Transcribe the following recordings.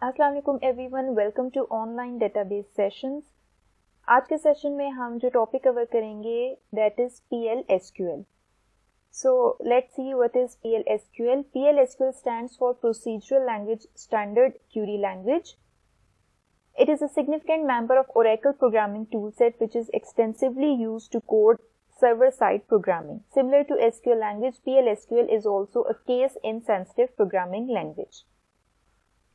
अस्सलाम वालेकुम everyone, welcome to online database sessions. आज के सेशन में हम जो टॉपिक कवर करेंगे that is PL/SQL। So let's see what is PL/SQL। PL/SQL stands for Procedural Language Standard Query Language. It is a significant member of Oracle programming toolset which is extensively used to code server-side programming. Similar to SQL language, PL/SQL is also a case-insensitive programming language.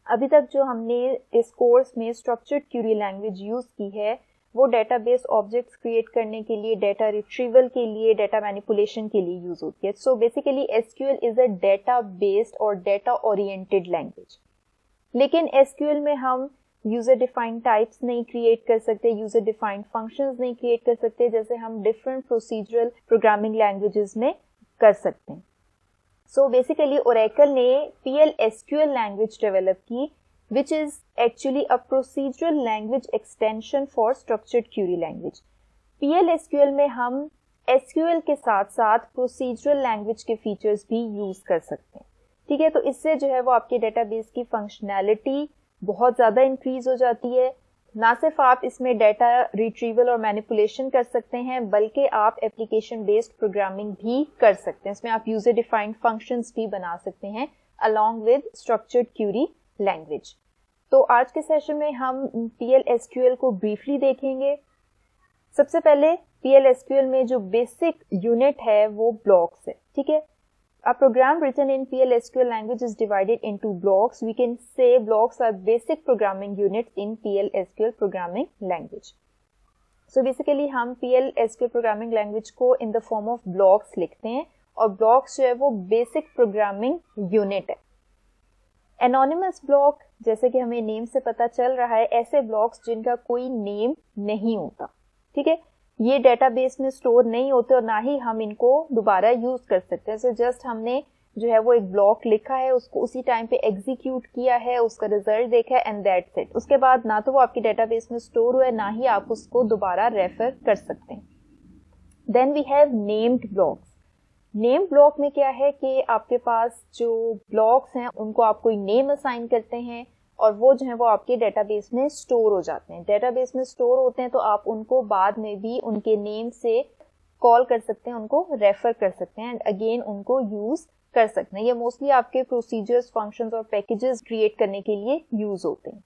अभी तक जो हमने इस course में structured Curie language use की है वो database objects create करने के लिए, डेटा रिट्रीवल के लिए, डेटा मैनिपुलेशन के लिए यूज होती है। So basically SQL is a data based और डेटा ओरिएंटेड लैंग्वेज। लेकिन एसक्यूएल में हम यूजर डिफाइंड टाइप्स नहीं क्रिएट कर सकते, यूजर डिफाइंड फंक्शंस नहीं क्रिएट कर सकते जैसे हम डिफरेंट प्रोसीजरल प्रोग्रामिंग लैंग्वेजेस में कर सकते हैं। सो बेसिकली ओरेकल ने PL/SQL लैंग्वेज डेवलप की which is actually a procedural language extension for structured Curie language. PL/SQL में हम SQL के साथ साथ प्रोसीजरल लैंग्वेज के फीचर्स भी यूज कर सकते हैं। ठीक है, तो इससे जो है वो आपके डेटाबेस की फंक्शनैलिटी बहुत ज़्यादा इंक्रीज हो जाती है। ना सिर्फ आप इसमें डेटा रिट्रीवल और मैनिपुलेशन कर सकते हैं बल्कि आप एप्लीकेशन बेस्ड प्रोग्रामिंग भी कर सकते हैं। इसमें आप यूजर डिफाइंड फंक्शंस भी बना सकते हैं along with structured Curie language. तो आज के सेशन में हम PL/SQL को ब्रीफली देखेंगे। सबसे पहले PL/SQL में जो बेसिक यूनिट है वो ब्लॉक्स है। ठीक है, A program written in PL/SQL language is divided into blocks. We can say blocks are basic programming units in PL/SQL programming language. So basically हम PL/SQL programming language को in the form of blocks लिखते हैं और blocks जो है वो basic programming unit है। Anonymous block जैसे कि हमें नेम से पता चल रहा है, ऐसे blocks जिनका कोई नेम नहीं होता। ठीक है, ये डेटाबेस में स्टोर नहीं होते और ना ही हम इनको दोबारा यूज कर सकते हैं। सो जस्ट हमने जो है वो एक ब्लॉक लिखा है, उसको उसी टाइम पे एग्जीक्यूट किया है, उसका रिजल्ट देखा है एंड दैट्स इट। उसके बाद ना तो वो आपकी डेटाबेस में स्टोर हुआ है ना ही आप उसको दोबारा रेफर कर सकते हैं। Then we have named blocks. Name block में क्या है कि आपके पास जो ब्लॉक्स हैं उनको आप कोई नेम असाइन करते हैं और वो जो है वो आपके डेटाबेस में स्टोर हो जाते हैं। डेटाबेस में स्टोर होते हैं तो आप उनको बाद में भी उनके नेम से कॉल कर सकते हैं, उनको रेफर कर सकते हैं एंड अगेन उनको यूज कर सकते हैं। ये मोस्टली आपके प्रोसीजर्स, फंक्शंस और पैकेजेस क्रिएट करने के लिए यूज होते हैं।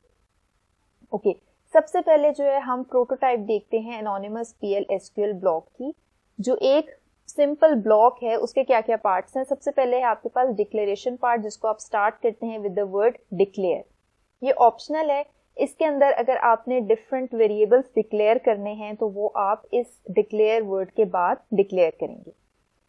ओके, सबसे पहले जो है हम प्रोटोटाइप देखते हैं एनोनिमस PL/SQL ब्लॉक की। जो एक सिंपल ब्लॉक है उसके क्या क्या पार्ट्स हैं। सबसे पहले है आपके पास डिक्लेरेशन पार्ट जिसको आप स्टार्ट करते हैं विद द वर्ड डिक्लेयर। ये ऑप्शनल है, इसके अंदर अगर आपने डिफरेंट वेरिएबल्स डिक्लेयर करने हैं तो वो आप इस डिक्लेयर वर्ड के बाद डिक्लेयर करेंगे।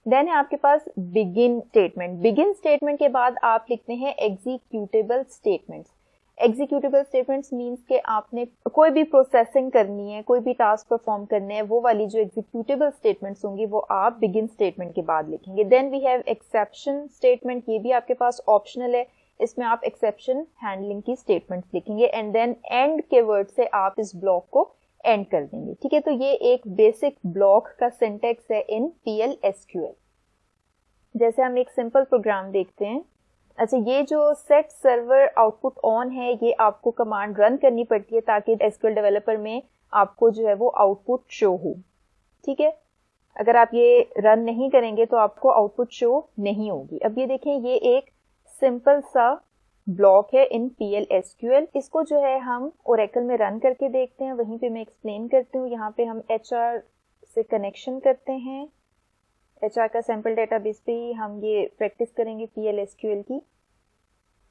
देन है आपके पास बिगिन स्टेटमेंट। बिगिन स्टेटमेंट के बाद आप लिखते हैं executable statements. Executable statements means के आपने कोई भी प्रोसेसिंग करनी है, कोई भी टास्क परफॉर्म करने हैं, वो वाली जो एग्जीक्यूटेबल स्टेटमेंट्स होंगी वो आप बिगिन स्टेटमेंट के बाद लिखेंगे। Then we have exception statement, ये भी आपके पास ऑप्शनल है, इसमें आप एक्सेप्शन हैंडलिंग की स्टेटमेंट्स लिखेंगे एंड देन एंड के वर्ड से आप इस ब्लॉक को एंड कर देंगे। ठीक है, तो ये एक बेसिक ब्लॉक का सिंटैक्स है इन PL/SQL। जैसे हम एक सिंपल प्रोग्राम देखते हैं। अच्छा, ये जो सेट सर्वर आउटपुट ऑन है ये आपको कमांड रन करनी पड़ती है ताकि SQL डेवलपर में आपको जो है वो आउटपुट शो हो। ठीक है, अगर आप ये रन नहीं करेंगे तो आपको आउटपुट शो नहीं होगी। अब ये देखें, ये एक सिंपल सा ब्लॉक है इन PL/SQL। इसको जो है हम ओरेकल में रन करके देखते हैं, वहीं पे मैं एक्सप्लेन करती हूँ। यहाँ पे हम HR से कनेक्शन करते हैं, HR का सैंपल डेटाबेस पे ही हम ये प्रैक्टिस करेंगे PL/SQL की।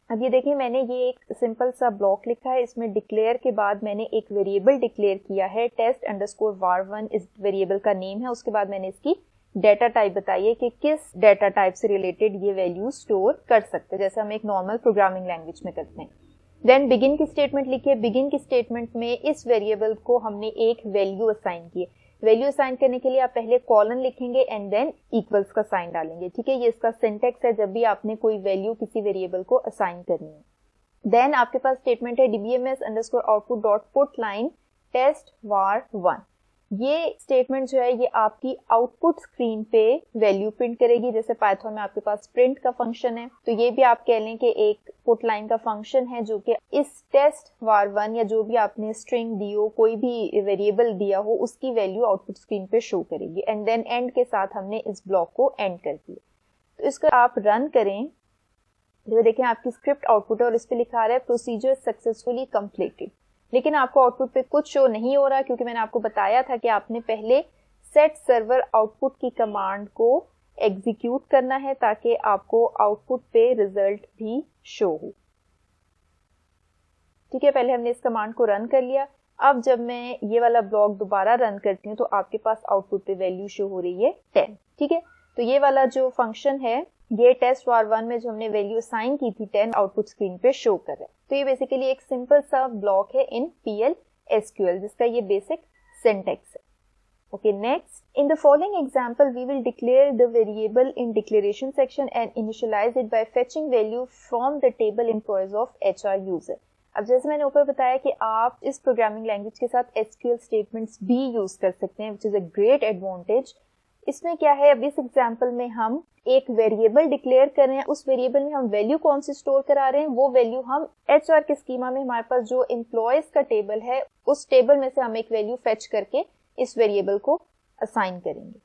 अब ये देखिए, मैंने ये एक सिंपल सा ब्लॉक लिखा है, इसमें डिक्लेयर के बाद मैंने एक वेरिएबल डिक्लेयर किया है, test_var1 इस वेरिएबल का नेम है। उसके बाद मैंने इसकी डेटा टाइप बताइए कि किस डेटा टाइप से रिलेटेड ये वैल्यू स्टोर कर सकते हैं, जैसे हम एक नॉर्मल प्रोग्रामिंग लैंग्वेज में करते हैं। देन बिगिन की स्टेटमेंट लिखिए। बिगिन की स्टेटमेंट में इस वेरिएबल को हमने एक वैल्यू असाइन की है। वैल्यू असाइन करने के लिए आप पहले कॉलन लिखेंगे एंड देन इक्वल्स का साइन डालेंगे। ठीक है, ये इसका सिंटैक्स है जब भी आपने कोई वैल्यू किसी वेरिएबल को असाइन करनी है। देन आपके पास स्टेटमेंट है dbms_output.putLine test var1। ये स्टेटमेंट जो है ये आपकी आउटपुट स्क्रीन पे वैल्यू प्रिंट करेगी। जैसे पाइथन में आपके पास प्रिंट का फंक्शन है, तो ये भी आप कह लें कि एक पुट लाइन का फंक्शन है जो कि इस टेस्ट var1 या जो भी आपने स्ट्रिंग दी हो, कोई भी वेरिएबल दिया हो, उसकी वैल्यू आउटपुट स्क्रीन पे शो करेगी। एंड देन एंड के साथ हमने इस ब्लॉक को एंड कर दिया। तो इसको आप रन करें, जो देखें आपकी स्क्रिप्ट आउटपुट है और इस पे लिखा आ रहा है प्रोसीजर सक्सेसफुली कंप्लीटेड, लेकिन आपको आउटपुट पे कुछ शो नहीं हो रहा क्योंकि मैंने आपको बताया था कि आपने पहले सेट सर्वर आउटपुट की कमांड को एग्जीक्यूट करना है ताकि आपको आउटपुट पे रिजल्ट भी शो हो। ठीक है, पहले हमने इस कमांड को रन कर लिया। अब जब मैं ये वाला ब्लॉक दोबारा रन करती हूँ तो आपके पास आउटपुट पे वैल्यू शो हो रही है 10। ठीक है, तो ये वाला जो फंक्शन है ये टेस्ट var1 में जो हमने वैल्यू असाइन की थी 10 आउटपुट स्क्रीन पे शो कर रहा है। तो ये बेसिकली एक सिंपल सा ब्लॉक है इन PL/SQL जिसका ये बेसिक सिंटैक्स है। Okay, next, in the following example, we will declare the variable in declaration section and initialize it by fetching value from the table employees of HR user. अब जैसे मैंने ऊपर बताया कि आप इस प्रोग्रामिंग लैंग्वेज के साथ SQL स्टेटमेंट्स भी यूज कर सकते हैं, which is a great advantage. इसमें क्या है, अब इस एग्जाम्पल में हम एक वेरिएबल डिक्लेयर कर रहे हैं, उस वेरिएबल में हम वैल्यू कौन सी स्टोर करा रहे हैं, वो वैल्यू हम HR के स्कीमा में हमारे पास जो एम्प्लॉयज का टेबल है उस टेबल में से हम एक वैल्यू फेच करके इस वेरिएबल को असाइन करेंगे।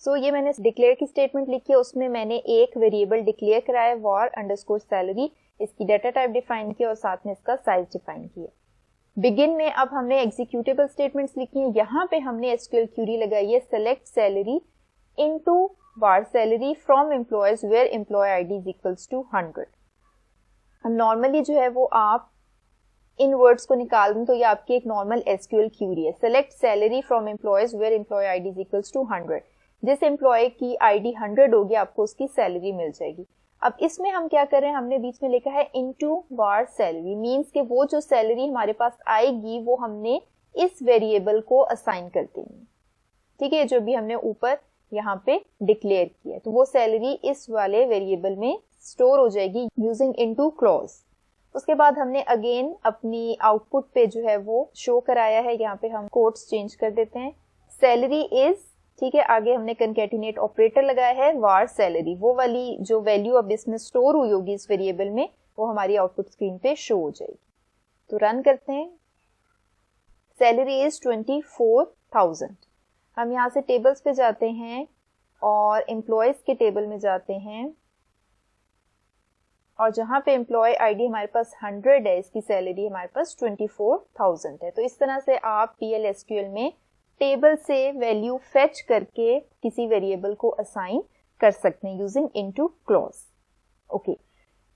सो ये मैंने डिक्लेयर की स्टेटमेंट लिखी है, उसमें मैंने एक वेरिएबल डिक्लेयर कराया है var_salary, इसकी डाटा टाइप डिफाइन किया और साथ में इसका साइज डिफाइन किया। बिगिन में अब हमने एग्जीक्यूटेबल स्टेटमेंट्स लिखी हैं, यहाँ पे हमने SQL क्यूरी लगाई है select salary into var salary from employees where employee ID is equals to 100। हम नॉर्मली जो है वो आप इन वर्ड्स को निकाल दें तो ये आपकी एक नॉर्मल SQL क्यूरी है। Select salary from employees where employee ID is equals to 100। जिस एम्प्लॉय की आईडी 100 होगी आपको उसकी सैलरी मिल जाएगी। अब इसमें हम क्या कर रहे हैं, हमने बीच में लिखा है इनटू var salary, मींस कि वो जो सैलरी हमारे पास आएगी वो हमने इस वेरिएबल को असाइन कर देंगे। ठीक है, जो भी हमने ऊपर यहाँ पे डिक्लेयर किया, तो वो सैलरी इस वाले वेरिएबल में स्टोर हो जाएगी यूजिंग इनटू क्लॉज। उसके बाद हमने अगेन अपनी आउटपुट पे जो है वो शो कराया है, यहाँ पे हम कोट्स चेंज कर देते हैं, सैलरी इज, ठीक है, आगे हमने कंकैटिनेट ऑपरेटर लगाया है var salary, वो वाली जो वैल्यू अब इसमें स्टोर हुई होगी इस वेरिएबल में वो हमारी आउटपुट स्क्रीन पे शो हो जाएगी। तो रन करते हैं, सैलरी इज 24,000। हम यहाँ से टेबल्स पे जाते हैं और एम्प्लॉयज के टेबल में जाते हैं और जहां पे एम्प्लॉय आईडी हमारे पास 100 है, इसकी सैलरी हमारे पास 24,000 है। तो इस तरह से आप PL/SQL में टेबल से वैल्यू फेच करके किसी वेरिएबल को असाइन कर सकते हैं using into clause. Okay,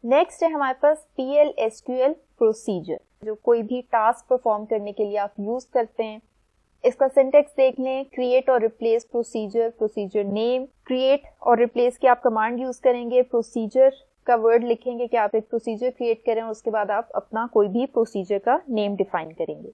next है हमारे पास PL/SQL प्रोसीजर, जो कोई भी टास्क परफॉर्म करने के लिए आप यूज करते हैं। इसका सिंटेक्स देख लें, क्रिएट और replace procedure, procedure name, create और रिप्लेस की आप कमांड यूज करेंगे, प्रोसीजर का वर्ड लिखेंगे कि आप एक प्रोसीजर क्रिएट करें और उसके बाद आप अपना कोई भी प्रोसीजर का नेम डिफाइन करेंगे।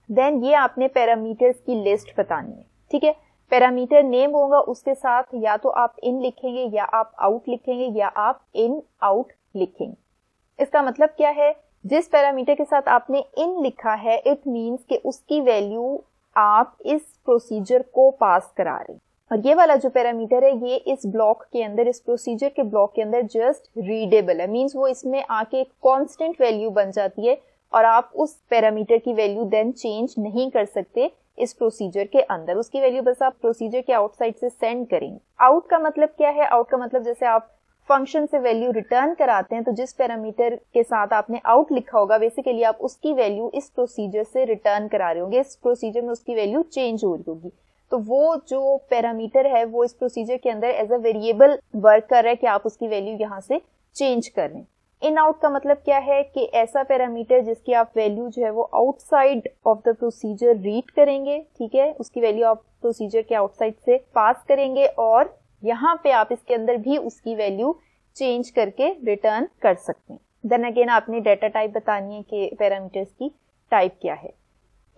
देन ये आपने पैरामीटर्स की लिस्ट बतानी है। ठीक है, पैरामीटर नेम होगा, उसके साथ या तो आप इन लिखेंगे या आप आउट लिखेंगे या आप इन आउट लिखेंगे। इसका मतलब क्या है, जिस पैरामीटर के साथ आपने इन लिखा है इट मींस कि उसकी वैल्यू आप इस प्रोसीजर को पास करा रहे हैं, और ये वाला जो पैरामीटर है ये इस ब्लॉक के अंदर, इस प्रोसीजर के ब्लॉक के अंदर जस्ट रीडेबल है, मींस वो इसमें आके एक कांस्टेंट वैल्यू बन जाती है और आप उस पैरामीटर की वैल्यू देन चेंज नहीं कर सकते इस प्रोसीजर के अंदर, उसकी वैल्यू बस आप प्रोसीजर के आउटसाइड से सेंड करेंगे। आउट का मतलब क्या है, आउट का मतलब जैसे आप फंक्शन से वैल्यू रिटर्न कराते हैं तो जिस पैरामीटर के साथ आपने आउट लिखा होगा बेसिकली आप उसकी वैल्यू इस प्रोसीजर से रिटर्न करा रहे होंगे, इस प्रोसीजर में उसकी वैल्यू चेंज हो रही होगी। तो वो जो पैरामीटर है वो इस प्रोसीजर के अंदर एज अ वेरिएबल वर्क कर रहा है कि आप उसकी वैल्यू यहाँ से चेंज कर रहे हैं। इन आउट का मतलब क्या है कि ऐसा पैरामीटर जिसकी आप वैल्यू जो है वो outside of the procedure read करेंगे, ठीक है, उसकी वैल्यू आप प्रोसीजर के आउटसाइड से पास करेंगे और यहाँ पे आप इसके अंदर भी उसकी वैल्यू चेंज करके रिटर्न कर सकते हैं। देन अगेन आपने डाटा टाइप बतानी है कि पैरामीटर्स की टाइप क्या है।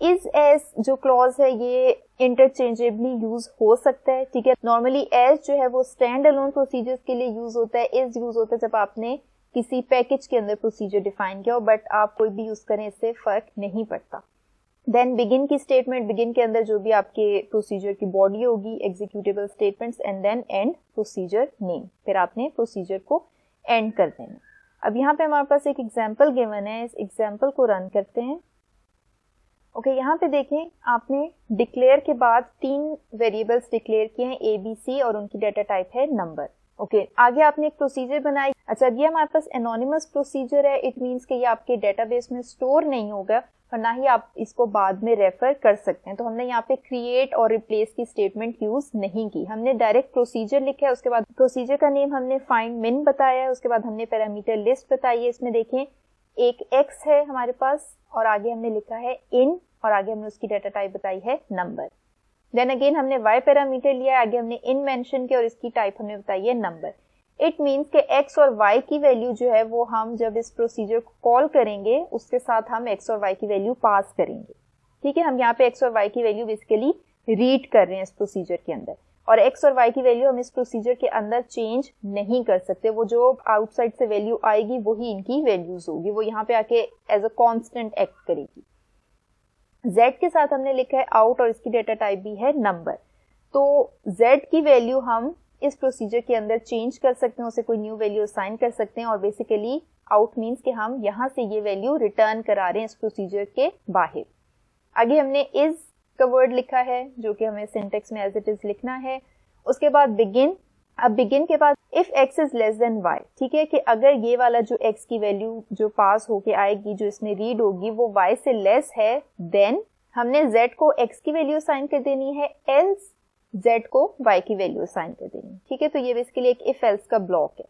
इज एस जो क्लॉज है ये इंटरचेंजेबली यूज हो सकता है, ठीक है। नॉर्मली एस जो है वो स्टैंड अलोन प्रोसीजर्स के लिए यूज होता है, इज यूज होता है जब आपने किसी पैकेज के अंदर प्रोसीजर डिफाइन किया हो, बट आप कोई भी यूज करें इससे फर्क नहीं पड़ता। देन बिगिन की स्टेटमेंट, बिगिन के अंदर जो भी आपके प्रोसीजर की बॉडी होगी, executable statements, and then end procedure name, फिर आपने प्रोसीजर को एंड कर देना। अब यहाँ पे हमारे पास एक एग्जाम्पल गिवन है, इस एग्जाम्पल को रन करते हैं। ओके, यहाँ पे देखें आपने डिक्लेयर के बाद 3 वेरिएबल्स डिक्लेयर किए हैं, ए बी सी, और उनकी डाटा टाइप है नंबर। ओके, आगे आपने एक प्रोसीजर बनाई। अच्छा, अब ये हमारे पास एनोनिमस प्रोसीजर है, इट मीन्स कि ये आपके डेटाबेस में स्टोर नहीं होगा और ना ही आप इसको बाद में रेफर कर सकते हैं। तो हमने यहाँ पे क्रिएट और रिप्लेस की स्टेटमेंट यूज नहीं की, हमने डायरेक्ट प्रोसीजर लिखा है। उसके बाद प्रोसीजर का नेम हमने फाइंड मिन बताया है, उसके बाद हमने पैरामीटर लिस्ट बताई है। इसमें देखें एक एक्स है हमारे पास और आगे हमने लिखा है इन, और आगे हमने उसकी डाटा टाइप बताई है नंबर। देन अगेन हमने y पैरामीटर लिया है, आगे हमने इन मेंशन किया और इसकी टाइप हमने बताई है नंबर। इट मीन्स के x और y की वैल्यू जो है वो हम जब इस प्रोसीजर को कॉल करेंगे उसके साथ हम x और y की वैल्यू पास करेंगे। ठीक है, हम यहाँ पे x और y की वैल्यू बेसिकली रीड कर रहे हैं इस प्रोसीजर के अंदर, और x और y की वैल्यू हम इस प्रोसीजर के अंदर चेंज नहीं कर सकते। वो जो आउटसाइड से वैल्यू आएगी वही इनकी वैल्यूज होगी, वो यहाँ पे आके एज अ कॉन्स्टेंट एक्ट करेगी। z के साथ हमने लिखा है आउट और इसकी डेटा टाइप भी है नंबर। तो z की वैल्यू हम इस प्रोसीजर के अंदर चेंज कर सकते हैं, उसे कोई न्यू वैल्यू असाइन कर सकते हैं, और बेसिकली आउट मीन्स कि हम यहाँ से ये वैल्यू रिटर्न करा रहे हैं इस प्रोसीजर के बाहर। आगे हमने इज का वर्ड लिखा है जो कि हमें सिंटेक्स में एज इट इज लिखना है। उसके बाद बिगिन, अब बिगिन के बाद if x is less than y, ठीक है, कि अगर ये वाला जो x की वैल्यू जो पास होके आएगी, जो इसमें रीड होगी, वो y से लेस है, देन हमने z को x की वैल्यू असाइन कर देनी है, एल्स z को y की वैल्यू असाइन कर देनी है। ठीक है, तो ये बेसिकली एक इफ एल्स का ब्लॉक है।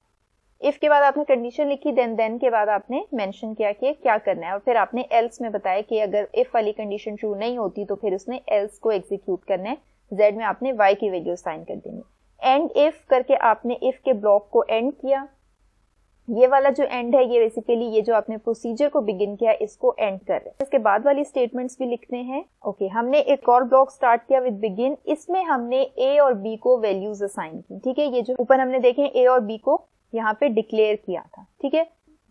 इफ के बाद आपने कंडीशन लिखी, देन के बाद आपने मेंशन किया कि क्या करना है, और फिर आपने एल्स में बताया कि अगर इफ वाली कंडीशन ट्रू नहीं होती तो फिर उसने एल्स को एग्जीक्यूट करना है, z में आपने y की वैल्यू असाइन कर देनी। एंड इफ करके आपने इफ के ब्लॉक को एंड किया। ये वाला जो एंड है ये बेसिकली ये जो आपने प्रोसीजर को बिगिन किया इसको एंड कर रहे हैं। इसके बाद वाली स्टेटमेंट्स भी लिखने हैं। ओके, हमने एक और ब्लॉक स्टार्ट किया विद बिगिन, इसमें हमने a और b को वैल्यूज असाइन की। ठीक है, ये जो ऊपर हमने देखे a और b को यहाँ पे डिक्लेयर किया था। ठीक है,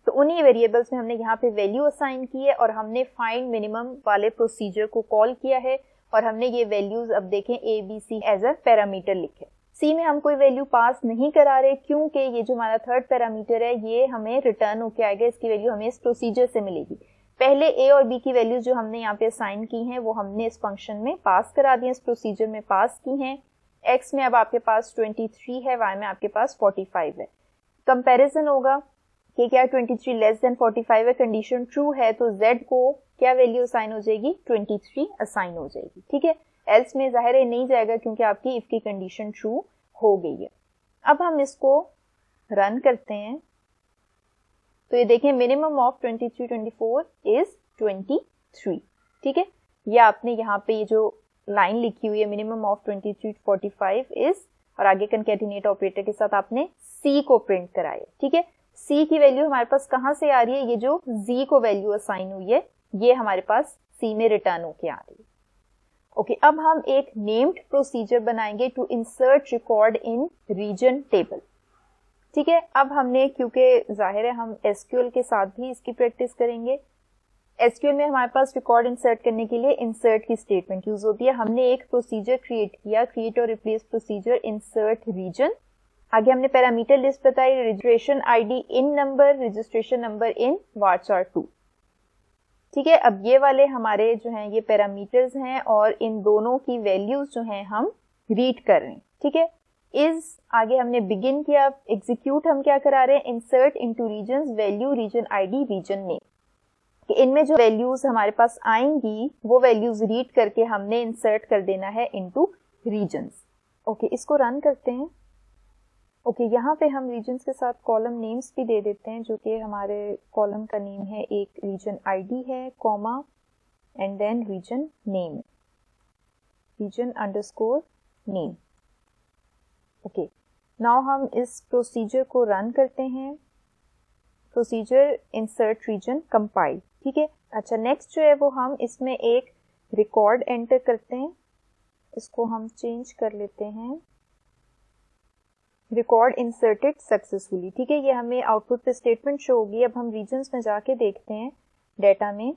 तो उन्हीं वेरिएबल्स में हमने यहाँ पे वैल्यू असाइन की है और हमने फाइंड मिनिमम वाले प्रोसीजर को कॉल किया है और हमने ये वैल्यूज अब देखें a b c as a parameter लिखे। सी में हम कोई वैल्यू पास नहीं करा रहे क्योंकि ये जो हमारा थर्ड पैरामीटर है ये हमें रिटर्न होके आएगा, इसकी वैल्यू हमें इस प्रोसीजर से मिलेगी। पहले ए और बी की वैल्यूज जो हमने यहाँ पे असाइन की हैं वो हमने इस फंक्शन में पास करा दी, इस प्रोसीजर में पास की हैं। एक्स में अब आपके पास 23 है, वाई में आपके पास 45 है। कंपैरिजन होगा कि क्या 23 लेस देन 45 है, कंडीशन ट्रू है तो z को क्या वैल्यू असाइन हो जाएगी, 23 असाइन हो जाएगी। ठीक है, एल्स में जाहिर है नहीं जाएगा क्योंकि आपकी इफ की कंडीशन ट्रू हो गई है। अब हम इसको रन करते हैं तो ये देखें मिनिमम ऑफ 23 24 इज 23। ठीक है, ये आपने यहाँ पे ये जो लाइन लिखी हुई है मिनिमम ऑफ 23 45 इज, और आगे कंकैटिनेट ऑपरेटर के साथ आपने c को प्रिंट कराया। ठीक है, c की वैल्यू हमारे पास कहाँ से आ रही है, ये जो z को वैल्यू असाइन हुई है ये हमारे पास c में रिटर्न होके आ रही है। ओके, अब हम एक नेम्ड प्रोसीजर बनाएंगे to insert record in region table. ठीक है, अब हमने क्योंकि जाहिर है हम एसक्यूएल के साथ भी इसकी प्रैक्टिस करेंगे। एसक्यूएल में हमारे पास रिकॉर्ड इंसर्ट करने के लिए इंसर्ट की स्टेटमेंट यूज होती है। हमने एक प्रोसीजर क्रिएट किया, क्रिएट और रिप्लेस प्रोसीजर इंसर्ट रीजन। आगे हमने पैरामीटर लिस्ट बताई, registration ID in number, registration number in varchar2। ठीक है, अब ये वाले हमारे जो हैं ये पैरामीटर्स हैं और इन दोनों की वैल्यूज जो हैं हम रीड कर रहे हैं। ठीक है, इज आगे हमने बिगिन किया, एग्जीक्यूट हम क्या करा रहे हैं, insert into regions value region ID region name, कि इनमें जो वैल्यूज हमारे पास आएंगी वो वैल्यूज रीड करके हमने इंसर्ट कर देना है इनटू रीजन्स। ओके, इसको रन करते हैं। ओके, यहाँ पे हम रीजन्स के साथ कॉलम नेम्स भी दे देते हैं, जो कि हमारे कॉलम का नेम है, एक रीजन आईडी है, comma and then region name, region underscore name. Okay, now हम इस प्रोसीजर को रन करते हैं। Procedure insert region compile. ठीक है, अच्छा नेक्स्ट जो है वो हम इसमें एक रिकॉर्ड एंटर करते हैं, इसको हम चेंज कर लेते हैं, रिकॉर्ड इंसर्टेड सक्सेसफुली। ठीक है, ये हमें आउटपुट पे स्टेटमेंट शो होगी। अब हम रीजन्स में जाके देखते हैं डाटा में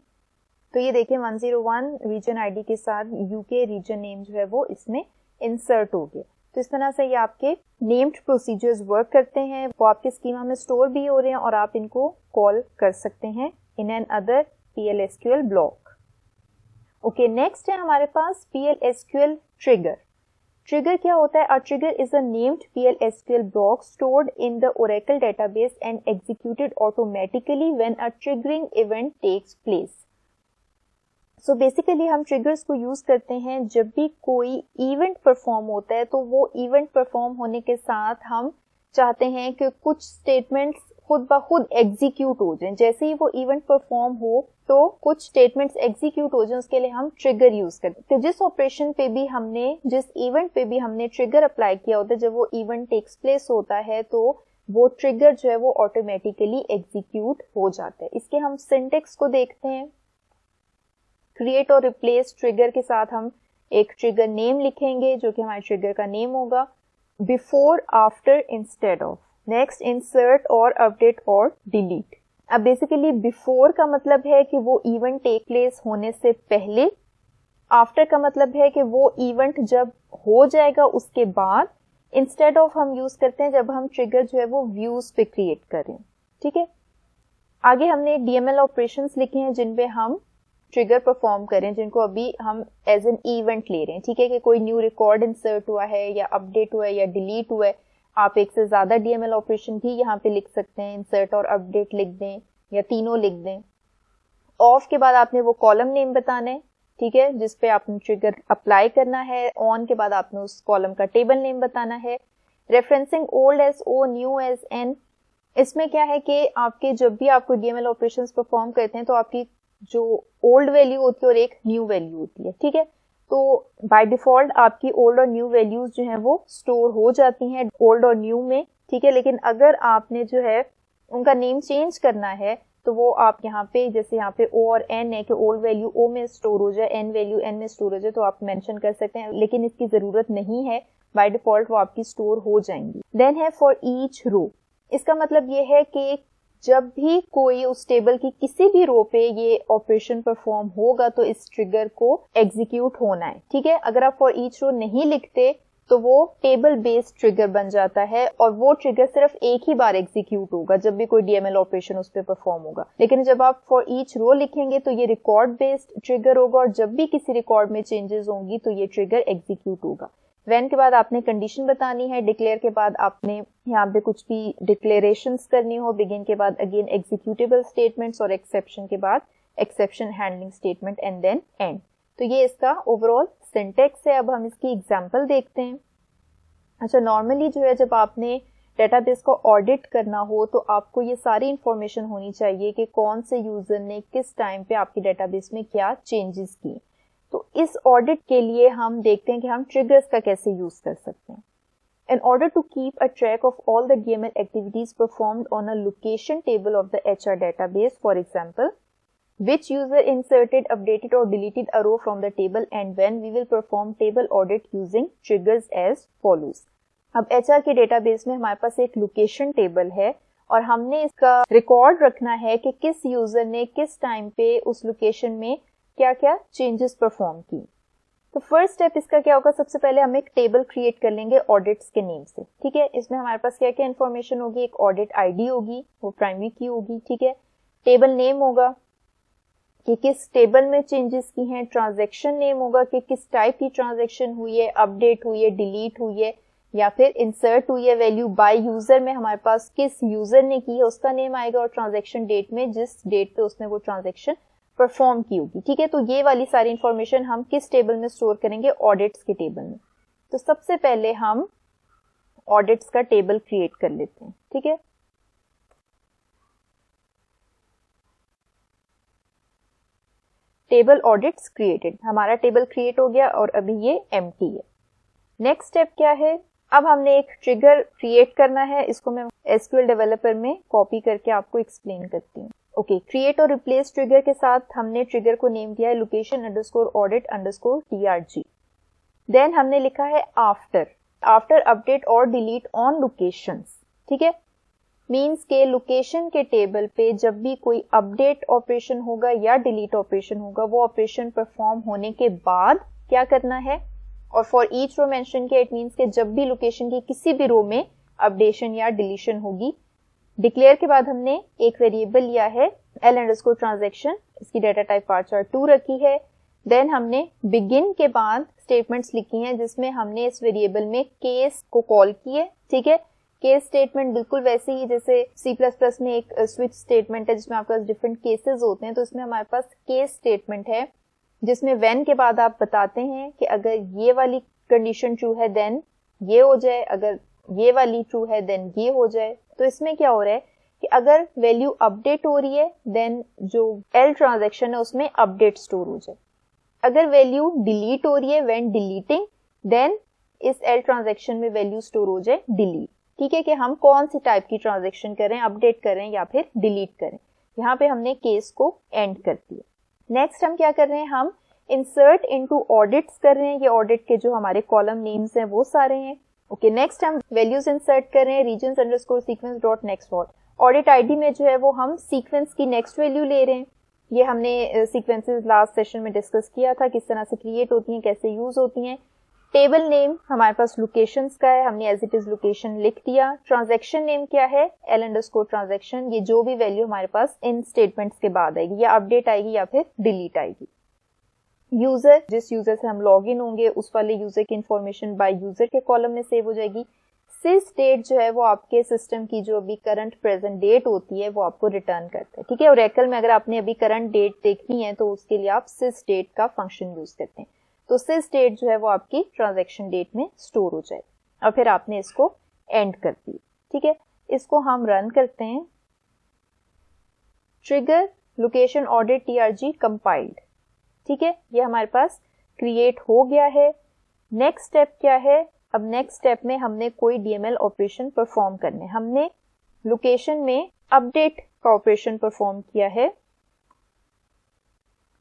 तो ये देखिए 101 रीजन आईडी के साथ यूके रीजन नेम जो है वो इसमें इंसर्ट हो गया। तो इस तरह से ये आपके नेम्ड प्रोसीजर्स वर्क करते हैं, वो आपके स्कीमा में स्टोर भी हो रहे हैं और आप इनको कॉल कर सकते हैं in an other PL/SQL block. Okay, next है हमारे पास PL/SQL ट्रिगर। ट्रिगर क्या होता है? A trigger is a named PL/SQL block stored in the Oracle database and executed automatically when a triggering event takes place. So basically हम triggers को use करते हैं जब भी कोई इवेंट परफॉर्म होता है, तो वो इवेंट परफॉर्म होने के साथ हम चाहते हैं कि कुछ स्टेटमेंट्स खुद ब खुद एग्जीक्यूट हो जाएं। जैसे ही वो इवेंट परफॉर्म हो तो कुछ स्टेटमेंट्स एग्जीक्यूट हो जाएं, उसके लिए हम ट्रिगर यूज करते हैं। तो जिस ऑपरेशन पे भी हमने, जिस इवेंट पे भी हमने ट्रिगर अप्लाई किया होता है, जब वो इवेंट टेक्स प्लेस होता है तो वो ट्रिगर जो है वो ऑटोमेटिकली एग्जीक्यूट हो जाता है। इसके हम सिंटेक्स को देखते हैं। क्रिएट और रिप्लेस ट्रिगर के साथ हम एक ट्रिगर नेम लिखेंगे जो कि हमारे ट्रिगर का नेम होगा। Before, after, instead of, next, insert और अपडेट और डिलीट। अब बेसिकली बिफोर का मतलब है कि वो इवेंट टेक प्लेस होने से पहले, आफ्टर का मतलब है कि वो इवेंट जब हो जाएगा उसके बाद, इंस्टेड ऑफ हम यूज करते हैं जब हम ट्रिगर जो है वो व्यूज पे क्रिएट करें। ठीक है, आगे हमने DML ऑपरेशंस लिखे हैं जिन पे हम ट्रिगर परफॉर्म करें, जिनको अभी हम एज एन इवेंट ले रहे हैं। ठीक है, कि कोई न्यू रिकॉर्ड इंसर्ट हुआ है या अपडेट हुआ है या डिलीट हुआ है। आप एक से ज्यादा DML ऑपरेशन भी यहाँ पे लिख सकते हैं, इंसर्ट और अपडेट लिख दें या तीनों लिख दें। ऑफ के बाद आपने वो कॉलम नेम बताना है, ठीक है, जिसपे आपने ट्रिगर अप्लाई करना है। ऑन के बाद आपने उस कॉलम का टेबल नेम बताना है। Referencing old as O, new as N. इसमें क्या है कि आपके जब भी आपको DML ऑपरेशंस परफॉर्म करते हैं तो आपकी जो ओल्ड वैल्यू होती है और एक न्यू वैल्यू होती है। ठीक है, तो बाय डिफॉल्ट आपकी ओल्ड और न्यू वैल्यूज जो हैं वो स्टोर हो जाती हैं ओल्ड और न्यू में। ठीक है, लेकिन अगर आपने जो है उनका नेम चेंज करना है तो वो आप यहाँ पे, जैसे यहाँ पे O और N है कि ओल्ड वैल्यू O में स्टोर हो जाए, N वैल्यू N में स्टोर हो जाए, तो आप मेंशन कर सकते हैं, लेकिन इसकी जरूरत नहीं है। बाय डिफॉल्ट वो आपकी स्टोर हो जाएंगी। देन है फॉर ईच रो। इसका मतलब ये है कि जब भी कोई उस टेबल की किसी भी रो पे ये ऑपरेशन परफॉर्म होगा तो इस ट्रिगर को एग्जीक्यूट होना है। ठीक है, अगर आप फॉर ईच रो नहीं लिखते तो वो टेबल बेस्ड ट्रिगर बन जाता है और वो ट्रिगर सिर्फ एक ही बार एग्जीक्यूट होगा जब भी कोई DML ऑपरेशन उस पर परफॉर्म होगा। लेकिन जब आप फॉर ईच रो लिखेंगे तो ये रिकॉर्ड बेस्ड ट्रिगर होगा और जब भी किसी रिकॉर्ड में चेंजेस होंगी तो ये ट्रिगर एग्जीक्यूट होगा। व्हेन के बाद आपने कंडीशन बतानी है, डिक्लेयर के बाद आपने यहाँ पे कुछ भी डिक्लेरेशंस करनी हो, बिगिन के बाद अगेन एग्जीक्यूटेबल स्टेटमेंट्स और एक्सेप्शन के बाद exception handling statement and then end. तो ये इसका ओवरऑल सिंटेक्स है। अब हम इसकी एग्जांपल देखते हैं। अच्छा, नॉर्मली जो है जब आपने डेटाबेस को ऑडिट करना हो तो आपको ये सारी इंफॉर्मेशन होनी चाहिए कि कौन से यूजर ने किस टाइम पे आपकी डेटाबेस में क्या चेंजेस किए। तो इस ऑडिट के लिए हम देखते हैं कि हम ट्रिगर्स का कैसे यूज कर सकते हैं। In order to keep a track of all the DML activities performed on a location table of the HR database, for example, which user inserted, updated or deleted a row from the table and when, we will perform table audit using triggers as follows. अब HR के database में हमारे पास एक location table है और हमने इसका record रखना है कि किस यूजर ने किस टाइम पे उस लोकेशन में क्या क्या चेंजेस परफॉर्म की। तो फर्स्ट स्टेप इसका क्या होगा, सबसे पहले हम एक टेबल क्रिएट कर लेंगे ऑडिट्स के नेम से। ठीक है, इसमें हमारे पास क्या क्या इन्फॉर्मेशन होगी, एक ऑडिट आईडी होगी, वो प्राइमरी की होगी। ठीक है, टेबल नेम होगा कि किस टेबल में चेंजेस की हैं, ट्रांजैक्शन नेम होगा कि किस टाइप की ट्रांजैक्शन हुई है, अपडेट हुई है, डिलीट हुई है या फिर इंसर्ट हुई है। वैल्यू बाय यूजर में हमारे पास किस यूजर ने की है उसका नेम आएगा और ट्रांजैक्शन डेट में जिस डेट पे उसने वो ट्रांजैक्शन परफॉर्म की होगी। ठीक है, तो ये वाली सारी इंफॉर्मेशन हम किस टेबल में स्टोर करेंगे, ऑडिट्स के टेबल में। तो सबसे पहले हम ऑडिट्स का टेबल क्रिएट कर लेते हैं। ठीक है, टेबल ऑडिट्स क्रिएटेड, हमारा टेबल क्रिएट हो गया और अभी ये एम्प्टी है। नेक्स्ट स्टेप क्या है, अब हमने एक ट्रिगर क्रिएट करना है। इसको मैं SQL डेवलपर में कॉपी करके आपको एक्सप्लेन करती हूँ। ओके, क्रिएट और रिप्लेस ट्रिगर के साथ हमने ट्रिगर को नेम दिया है location_audit_trg। देन हमने लिखा है आफ्टर अपडेट और डिलीट ऑन लोकेशंस। ठीक है, मीन्स के लोकेशन के टेबल पे जब भी कोई अपडेट ऑपरेशन होगा या डिलीट ऑपरेशन होगा, वो ऑपरेशन परफॉर्म होने के बाद क्या करना है। और फॉर ईच रो मेंशन किया, इट मीन्स के जब भी लोकेशन की किसी भी रो में अपडेशन या डिलीशन होगी, डिक्लेयर के बाद हमने एक वेरिएबल लिया है L_transaction, इसकी डेटा टाइप varchar2 रखी है। देन हमने बिगिन के बाद स्टेटमेंट्स लिखी हैं जिसमें हमने इस वेरिएबल में केस को कॉल किए। ठीक है, केस स्टेटमेंट बिल्कुल वैसे ही जैसे C++ में एक स्विच स्टेटमेंट है जिसमें आपके पास डिफरेंट केसेस होते हैं, तो इसमें हमारे पास केस स्टेटमेंट है जिसमें व्हेन के बाद आप बताते हैं कि अगर ये वाली कंडीशन ट्रू है देन ये हो जाए, अगर ये वाली ट्रू है देन ये हो जाए। तो इसमें क्या हो रहा है कि अगर वैल्यू अपडेट हो रही है देन जो L ट्रांजैक्शन है उसमें अपडेट स्टोर हो जाए। अगर वैल्यू डिलीट हो रही है व्हेन डिलीटिंग, देन इस L ट्रांजैक्शन में वैल्यू स्टोर हो जाए डिलीट। ठीक है, कि हम कौन सी टाइप की ट्रांजैक्शन कर रहे हैं, अपडेट कर रहे हैं या फिर डिलीट कर रहे हैं। यहाँ पे हमने केस को एंड कर दिया। नेक्स्ट हम क्या कर रहे हैं, हम इंसर्ट इनटू ऑडिट्स कर रहे हैं। ये ऑडिट के जो हमारे कॉलम नेम्स हैं वो सारे हैं। ओके, नेक्स्ट हम वैल्यूज इंसर्ट कर रहे हैं regions_sequence.nextWhat। ऑडिट आईडी में जो है वो हम सीक्वेंस की नेक्स्ट वैल्यू ले रहे हैं। ये हमने सीक्वेंसेस लास्ट सेशन में डिस्कस किया था, किस तरह से क्रिएट होती हैं, कैसे यूज होती हैं। टेबल नेम हमारे पास लोकेशंस का है, हमने एज इट इज लोकेशन लिख दिया। ट्रांजैक्शन नेम क्या है, L_transaction। ये जो भी वैल्यू हमारे पास इन स्टेटमेंट्स के बाद आएगी, या अपडेट आएगी या फिर डिलीट आएगी। यूजर, जिस यूजर से हम लॉग इन होंगे उस वाले यूजर की इंफॉर्मेशन बाय यूजर के कॉलम में सेव हो जाएगी। सिस डेट जो है वो आपके सिस्टम की जो अभी करंट प्रेजेंट डेट होती है वो आपको रिटर्न करता है। ठीक है, ओरेकल में अगर आपने अभी करंट डेट देखनी है तो उसके लिए आप सिस डेट का फंक्शन यूज करते हैं। तो सिस डेट जो है वो आपकी ट्रांजैक्शन डेट में स्टोर हो जाए और फिर आपने इसको एंड कर दी। ठीक है, इसको हम रन करते हैं। Trigger location audit TRG compiled. ठीक है, ये हमारे पास क्रिएट हो गया है। नेक्स्ट स्टेप क्या है, अब नेक्स्ट स्टेप में हमने कोई DML ऑपरेशन परफॉर्म करने। हमने लोकेशन में अपडेट का ऑपरेशन परफॉर्म किया है।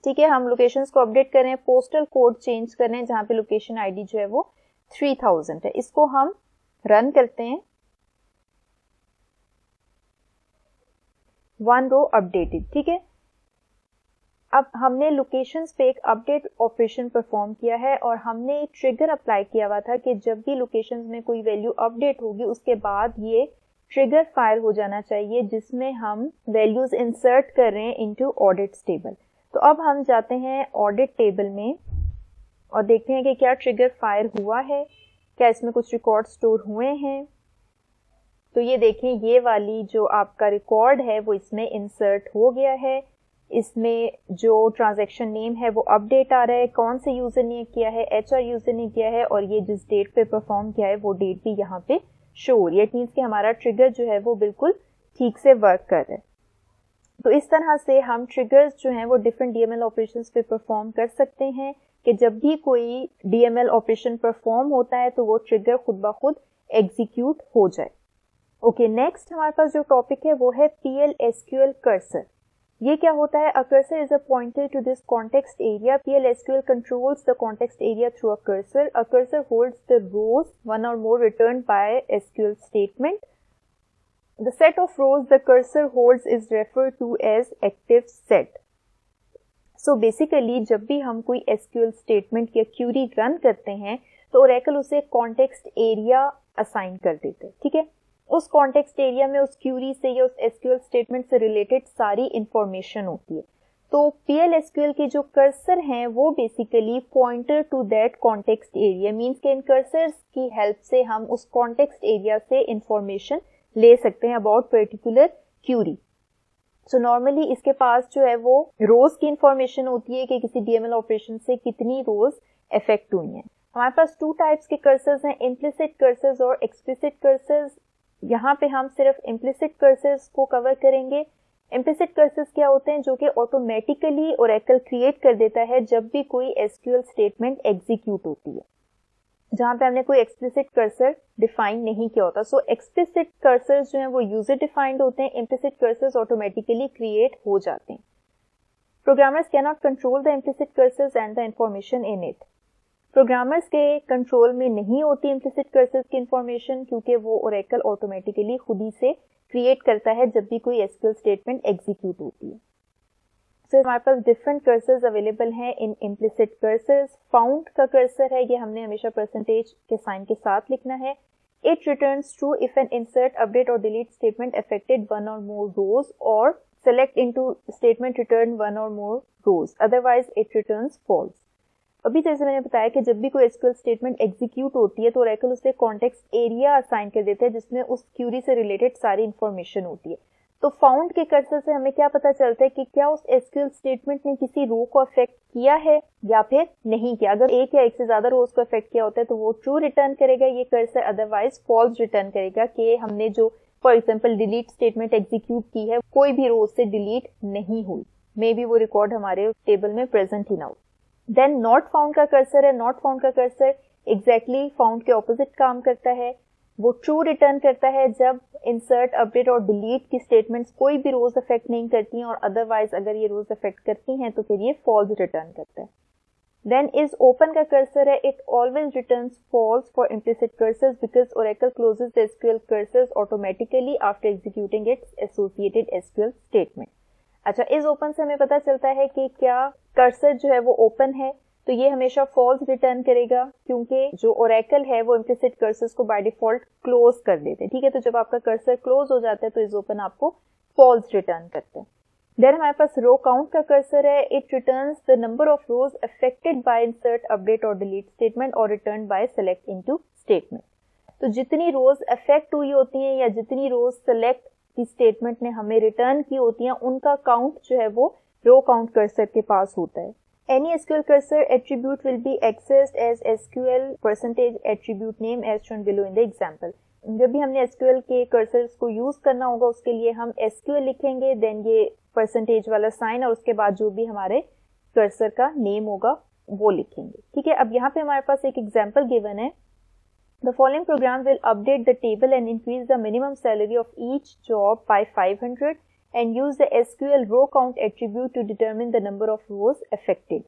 ठीक है, हम लोकेशंस को अपडेट कर रहे हैं, पोस्टल कोड चेंज कर रहे हैं जहां पे लोकेशन आईडी जो है वो 3000 है। इसको हम रन करते हैं। 1 रो अपडेटेड। ठीक है, अब हमने लोकेशंस पे एक अपडेट ऑपरेशन परफॉर्म किया है और हमने एक ट्रिगर अप्लाई किया हुआ था कि जब भी लोकेशंस में कोई वैल्यू अपडेट होगी उसके बाद ये ट्रिगर फायर हो जाना चाहिए जिसमें हम वैल्यूज इंसर्ट कर रहे हैं इनटू ऑडिट्स टेबल। तो अब हम जाते हैं ऑडिट टेबल में और देखते हैं कि क्या ट्रिगर फायर हुआ है, क्या इसमें कुछ रिकॉर्ड स्टोर हुए हैं। तो ये देखें, ये वाली जो आपका रिकॉर्ड है वो इसमें इंसर्ट हो गया है। इसमें जो ट्रांजैक्शन नेम है वो अपडेट आ रहा है, कौन से यूजर ने किया है, HR यूजर ने किया है, और ये जिस डेट पे परफॉर्म किया है वो डेट भी यहाँ पे शो हो रही है। इट मींस कि हमारा ट्रिगर जो है वो बिल्कुल ठीक से वर्क कर रहा है। तो इस तरह से हम ट्रिगर्स जो हैं वो डिफरेंट DML ऑपरेशंस पे परफॉर्म कर सकते हैं कि जब भी कोई DML ऑपरेशन परफॉर्म होता है तो वो ट्रिगर खुद ब खुद एग्जीक्यूट हो जाए। ओके, नेक्स्ट हमारे पास जो टॉपिक है वो है PL/SQL कर्सर। ये क्या होता है, a cursor is a pointer to this context area. PL/SQL controls the context area through a cursor. A cursor holds the rows, one or more returned by SQL statement. The set of rows the cursor holds is referred to as active set. So basically जब भी हम कोई SQL statement या query run करते हैं तो Oracle उसे context area assign कर देते हैं। ठीक है, उस कॉन्टेक्स्ट एरिया में उस क्यूरी से या उस एसक्यूएल स्टेटमेंट से रिलेटेड सारी इंफॉर्मेशन होती है। तो PL/SQL के जो कर्सर हैं वो basically pointer to that context area, means के इन कर्सर्स की हेल्प से हम उस कॉन्टेक्स्ट एरिया से इंफॉर्मेशन ले सकते हैं about particular query. So normally इसके पास जो है वो रोज की इंफॉर्मेशन होती है कि किसी DML ऑपरेशन से कितनी रोज इफेक्ट हुई हैं। हमारे पास 2 टाइप्स के कर्सर्स हैं, इम्प्लिसिट कर्सर्स और एक्सप्लिसिट कर्सर्स। यहाँ पे हम सिर्फ इम्प्लिसिट कर्सर्स को कवर करेंगे। इम्प्लिसिट कर्सर्स क्या होते हैं, जो कि ऑटोमेटिकली ओरेकल क्रिएट कर देता है जब भी कोई SQL स्टेटमेंट एग्जीक्यूट होती है, जहाँ पे हमने कोई एक्सप्लिसिट कर्सर डिफाइन नहीं किया होता। सो एक्सप्लिसिट कर्सर्स जो हैं वो यूजर डिफाइंड होते हैं, इम्प्लिसिट कर्सर्स ऑटोमेटिकली क्रिएट हो जाते हैं। Programmers can not control the implicit cursors and the information in it. Programmers के कंट्रोल में नहीं होती इम्प्लिसिट कर्सर्स की इंफॉर्मेशन क्योंकि वो ओरेकल ऑटोमेटिकली खुद ही से क्रिएट करता है जब भी कोई एसक्यूएल स्टेटमेंट एग्जीक्यूट होती है। सो हमारे पास डिफरेंट कर्सर्स अवेलेबल हैं इन इम्प्लिसिट कर्सर्स। फाउंड का कर्सर है, ये हमने हमेशा परसेंटेज के साइन के साथ लिखना है। It returns true if an insert, update और delete statement affected one or more rows और select into statement return one or more rows, otherwise it returns false. अभी जैसे मैंने बताया कि जब भी कोई एसक्यूएल स्टेटमेंट एग्जीक्यूट होती है तो ओरेकल उसे कॉन्टेक्स्ट एरिया असाइन कर देते हैं जिसमें उस क्यूरी से रिलेटेड सारी इंफॉर्मेशन होती है। तो फाउंड के कर्सर से हमें क्या पता चलता है कि क्या उस एसक्यूएल स्टेटमेंट ने किसी रो को अफेक्ट किया है या फिर नहीं किया। अगर एक या एक से ज्यादा रोज को अफेक्ट किया होता है तो वो ट्रू रिटर्न करेगा ये कर्सर, अदरवाइज फॉल्स रिटर्न करेगा कि हमने जो for example delete statement execute की है कोई भी रोज से डिलीट नहीं हुई, मे बी वो रिकॉर्ड हमारे टेबल में प्रेजेंट ही ना हो। देन नॉट फाउंड का कर्सर है। नॉट फाउंड का कर्सर एग्जैक्टली फाउंड के ऑपोजिट काम करता है। वो ट्रू रिटर्न करता है जब इंसर्ट, अपडेट और डिलीट की स्टेटमेंट्स कोई भी रोज अफेक्ट नहीं करती हैं, और अदरवाइज अगर ये रोज अफेक्ट करती हैं तो फिर ये फॉल्स रिटर्न करता है। देन इज ओपन का कर्सर है। It always returns false for implicit cursors because Oracle closes the SQL cursors automatically after executing its associated SQL statement. अच्छा, इज ओपन से हमें पता चलता है कि क्या कर्सर जो है वो ओपन है, तो ये हमेशा फॉल्स रिटर्न करेगा क्योंकि जो ओरेकल है वो इम्प्लिसिट कर्सर्स को बाय डिफॉल्ट क्लोज कर देते हैं। ठीक है, तो जब आपका कर्सर क्लोज हो जाता है तो इज ओपन आपको फॉल्स रिटर्न करते हैं। देन हमारे पास रो काउंट का कर्सर है। It returns the number of rows affected by insert, update और डिलीट स्टेटमेंट और return by select into statement. तो जितनी रोज अफेक्ट हुई होती हैं या जितनी रोज सेलेक्ट की स्टेटमेंट ने हमें रिटर्न की होती हैं उनका काउंट जो है वो रो काउंट कर्सर के पास होता है। Any SQL cursor attribute will be accessed as SQL percentage attribute name as shown below in the example. जब भी हमने SQL के कर्सर्स को यूज करना होगा उसके लिए हम SQL लिखेंगे, देन ये परसेंटेज वाला साइन और उसके बाद जो भी हमारे कर्सर का नेम होगा वो लिखेंगे। ठीक है, अब यहाँ पे हमारे पास एक एग्जाम्पल गिवन है। The following program will update the table and increase the minimum salary of each job by 500 and use the SQL row count attribute to determine the number of rows affected.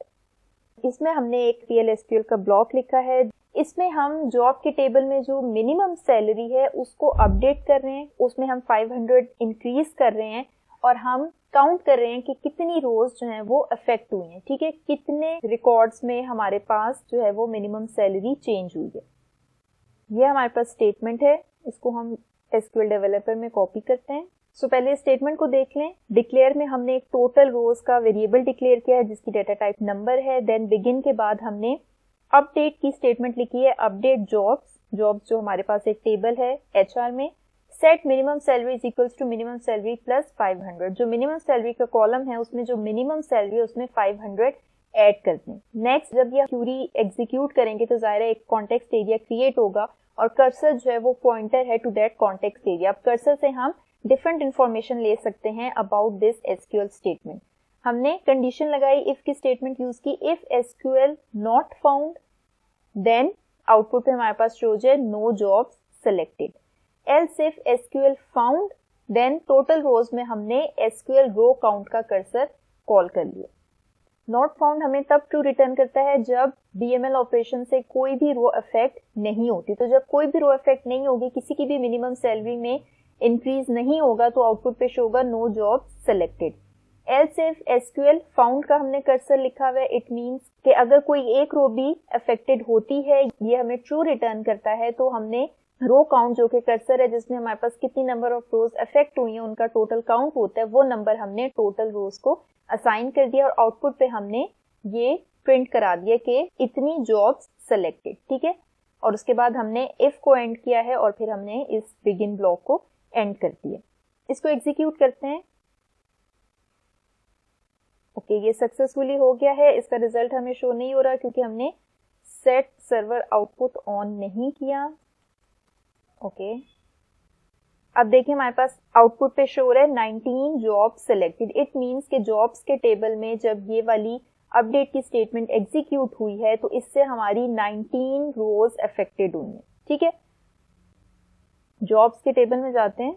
इसमें हमने एक PL/SQL का block लिखा है। इसमें हम job के table में जो मिनिमम सैलरी है उसको अपडेट कर रहे हैं, उसमें हम 500 इंक्रीज कर रहे हैं और हम काउंट कर रहे हैं कि कितनी रोज जो है वो अफेक्ट हुई हैं। ठीक है, कितने रिकॉर्ड्स में हमारे पास जो है वो मिनिमम सैलरी चेंज हुई है। ये हमारे पास स्टेटमेंट है, इसको हम SQL डेवलपर में कॉपी करते हैं। सो पहले स्टेटमेंट को देख लें। डिक्लेयर में हमने एक टोटल रोज का वेरिएबल डिक्लेयर किया है जिसकी डाटा टाइप नंबर है। देन बिगिन के बाद हमने अपडेट की स्टेटमेंट लिखी है, अपडेट जॉब्स जो हमारे पास एक टेबल है HR में। Set minimum salary is equals to minimum salary plus 500। जो मिनिमम सैलरी का कॉलम है उसमें जो मिनिमम सैलरी है उसमें 500 ऐड कर दें। नेक्स्ट, जब ये क्यूरी एग्जीक्यूट करेंगे तो जाहिर है एक कॉन्टेक्स्ट एरिया क्रिएट होगा और कर्सर जो है वो पॉइंटर है टू दैट कॉन्टेक्स्ट एरिया। अब कर्सर से हम डिफरेंट इंफॉर्मेशन ले सकते हैं अबाउट दिस SQL स्टेटमेंट। हमने कंडीशन लगाई, इफ की स्टेटमेंट यूज की, if SQL not found then output पे हमारे पास शोज है no jobs selected. Else if SQL found then total rows में हमने SQL रो काउंट का कर्सर कॉल कर लिया। नॉट फाउंड हमें तब ट्रू रिटर्न करता है जब DML ऑपरेशन से कोई भी रो अफेक्ट नहीं होती। तो जब कोई भी रो अफेक्ट नहीं होगी, किसी की भी मिनिमम सैलरी में इंक्रीज नहीं होगा तो आउटपुट पे शो होगा no job selected. Else if SQL found का हमने कर्सर लिखा हुआ है, इट मींस कि अगर कोई एक रो भी अफेक्टेड होती है ये हमें ट्रू रिटर्न करता है। तो हमने रो काउंट जो कि कर्सर है जिसमें हमारे पास कितनी नंबर ऑफ रोज अफेक्ट हुई हैं उनका टोटल काउंट होता है, वो नंबर हमने टोटल रोज को असाइन कर दिया और आउटपुट पे हमने ये प्रिंट करा दिया कि इतनी जॉब्स सिलेक्टेड। ठीक है, और उसके बाद हमने इफ को एंड किया है और फिर हमने इस बिगिन ब्लॉक को एंड कर दिया। इसको एग्जीक्यूट करते हैं। ओके, ये सक्सेसफुली हो गया है। इसका रिजल्ट हमें शो नहीं हो रहा क्योंकि हमने सेट सर्वर आउटपुट ऑन नहीं किया। ओके, अब देखिए हमारे पास आउटपुट पे शो है 19 जॉब सिलेक्टेड। इट मींस के जॉब्स के टेबल में जब ये वाली अपडेट की स्टेटमेंट एग्जीक्यूट हुई है तो इससे हमारी 19 रोज अफेक्टेड हुई है। ठीक है, जॉब्स के टेबल में जाते हैं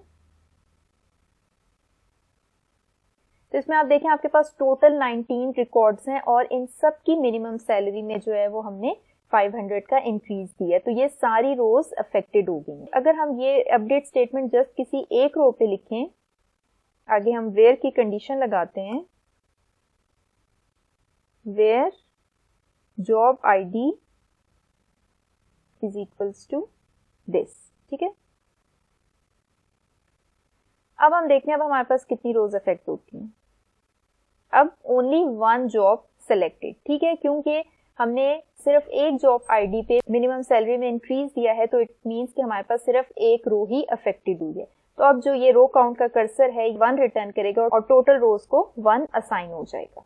तो इसमें आप देखें आपके पास टोटल 19 रिकॉर्ड्स हैं और इन सब की मिनिमम सैलरी में जो है वो हमने 500 का इंक्रीज दिया, तो ये सारी रोज अफेक्टेड हो गई हैं। अगर हम ये अपडेट स्टेटमेंट जस्ट किसी एक रो पे लिखें, आगे हम वेयर की कंडीशन लगाते हैं, where job ID is equals to this, ठीक है। अब हम देखते हैं अब हमारे पास कितनी रोज अफेक्ट होती हैं। अब ओनली वन जॉब सेलेक्टेड, ठीक है, क्योंकि हमने सिर्फ एक जॉब आईडी पे मिनिमम सैलरी में इंक्रीज दिया है, तो इट मींस कि हमारे पास सिर्फ एक रो ही अफेक्टेड हुई है। तो अब जो ये रो काउंट का कर्सर है 1 रिटर्न करेगा और टोटल रोज को 1 असाइन हो जाएगा।